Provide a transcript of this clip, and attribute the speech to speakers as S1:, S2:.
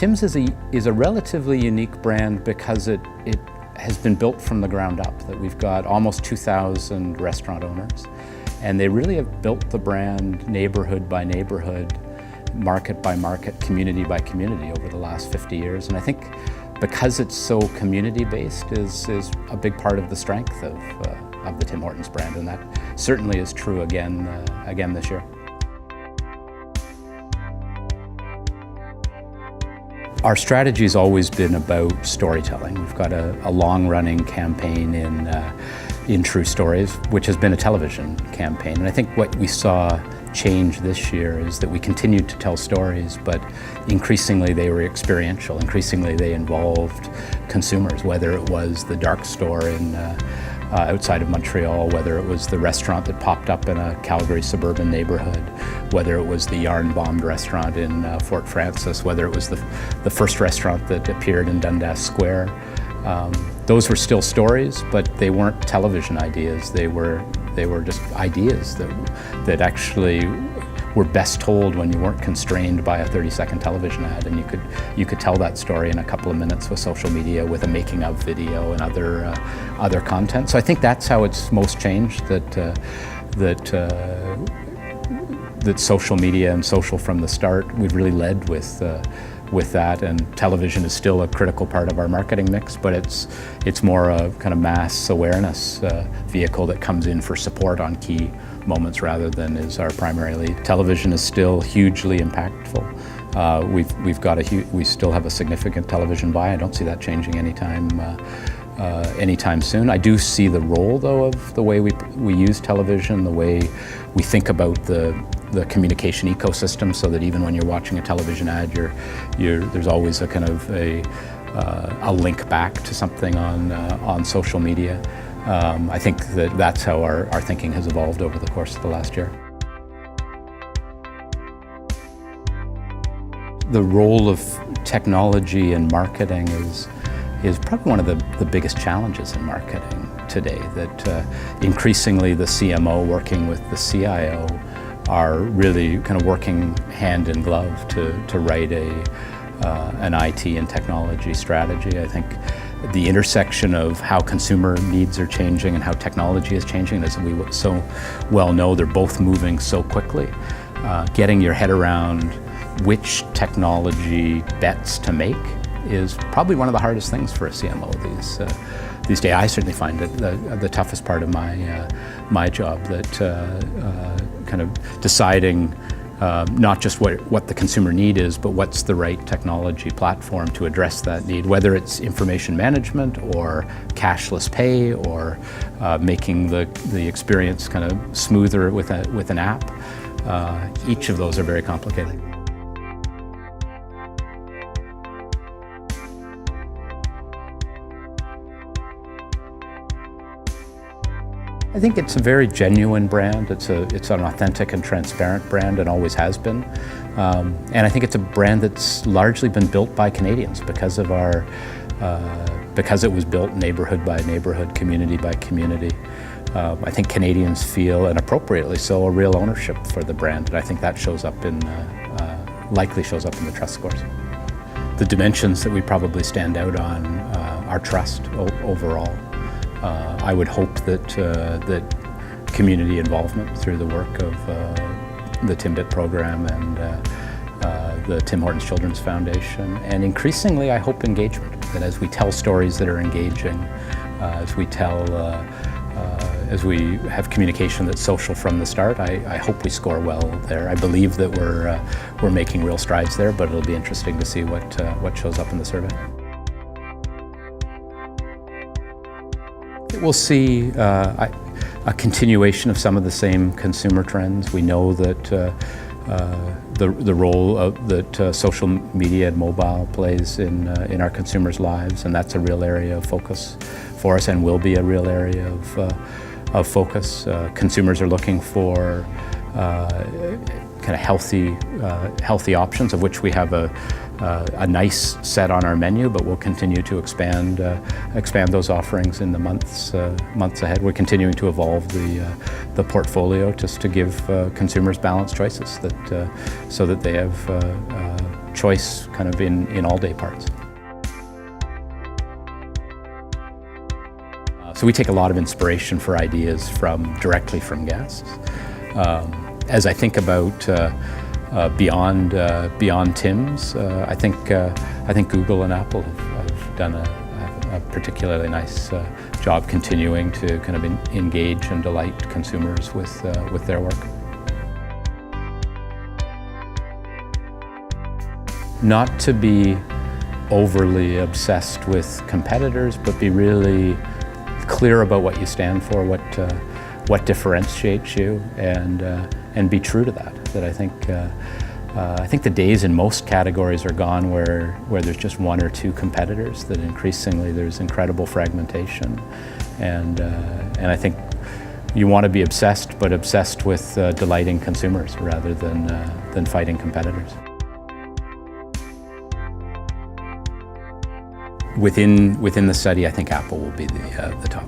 S1: Tim's is a relatively unique brand because it has been built from the ground up. That we've got almost 2,000 restaurant owners, and they really have built the brand neighborhood by neighborhood, market by market, community by community over the last 50 years. And I think because it's so community-based is a big part of the strength of the Tim Hortons brand, and that certainly is true again this year. Our strategy has always been about storytelling. We've got a long-running campaign in True Stories, which has been a television campaign. And I think what we saw change this year is that we continued to tell stories, but increasingly they were experiential. Increasingly they involved consumers, whether it was the dark store outside of Montreal, whether it was the restaurant that popped up in a Calgary suburban neighborhood, whether it was the yarn-bombed restaurant in Fort Frances, whether it was the first restaurant that appeared in Dundas Square. Those were still stories, but they weren't television ideas. They were just ideas that actually were best told when you weren't constrained by a 30-second television ad, and you could tell that story in a couple of minutes with social media, with a making of video and other content. So I think that's how it's most changed. That social media and social from the start, we've really led with that, and television is still a critical part of our marketing mix, but it's more a kind of mass awareness vehicle that comes in for support on key moments rather than is our primary lead. Television is still hugely impactful. We still have a significant television buy. I don't see that changing anytime soon. I do see the role, though, of the way we use television, the way we think about the communication ecosystem, so that even when you're watching a television ad, there's always a kind of a link back to something on social media. I think that's how our thinking has evolved over the course of the last year. The role of technology in marketing is probably one of the biggest challenges in marketing today, that increasingly the CMO working with the CIO are really kind of working hand in glove to write an IT and technology strategy. I think the intersection of how consumer needs are changing and how technology is changing, as we so well know, they're both moving so quickly. Getting your head around which technology bets to make is probably one of the hardest things for a CMO these days. I certainly find it the toughest part of my job, that kind of deciding not just what the consumer need is, but what's the right technology platform to address that need, whether it's information management or cashless pay or making the experience kind of smoother with an app. Each of those are very complicated. I think it's a very genuine brand. It's an authentic and transparent brand, and always has been. And I think it's a brand that's largely been built by Canadians because it was built neighborhood by neighborhood, community by community. I think Canadians feel, and appropriately so, a real ownership for the brand, and I think that likely shows up in the trust scores. The dimensions that we probably stand out on are trust overall. I would hope that community involvement through the work of the Timbit program and the Tim Hortons Children's Foundation, and increasingly I hope engagement, that as we tell stories that are engaging, as we have communication that's social from the start, I hope we score well there. I believe that we're making real strides there, but it'll be interesting to see what shows up in the survey. We'll see a continuation of some of the same consumer trends. We know that the role that social media and mobile plays in our consumers' lives, and that's a real area of focus for us, and will be a real area of focus. Consumers are looking for kind of healthy options, of which we have a nice set on our menu, but we'll continue to expand those offerings in the months ahead. We're continuing to evolve the portfolio just to give consumers balanced choices, so that they have choice kind of in all day parts. So we take a lot of inspiration for ideas directly from guests. As I think about beyond Tim's, I think Google and Apple have done a particularly nice job continuing to kind of engage and delight consumers with their work. Not to be overly obsessed with competitors, but be really clear about what you stand for, what differentiates you, and be true to that. That I think the days in most categories are gone where there's just one or two competitors. That increasingly there's incredible fragmentation, and I think you want to be obsessed, but obsessed with delighting consumers rather than fighting competitors. Within the study, I think Apple will be the top.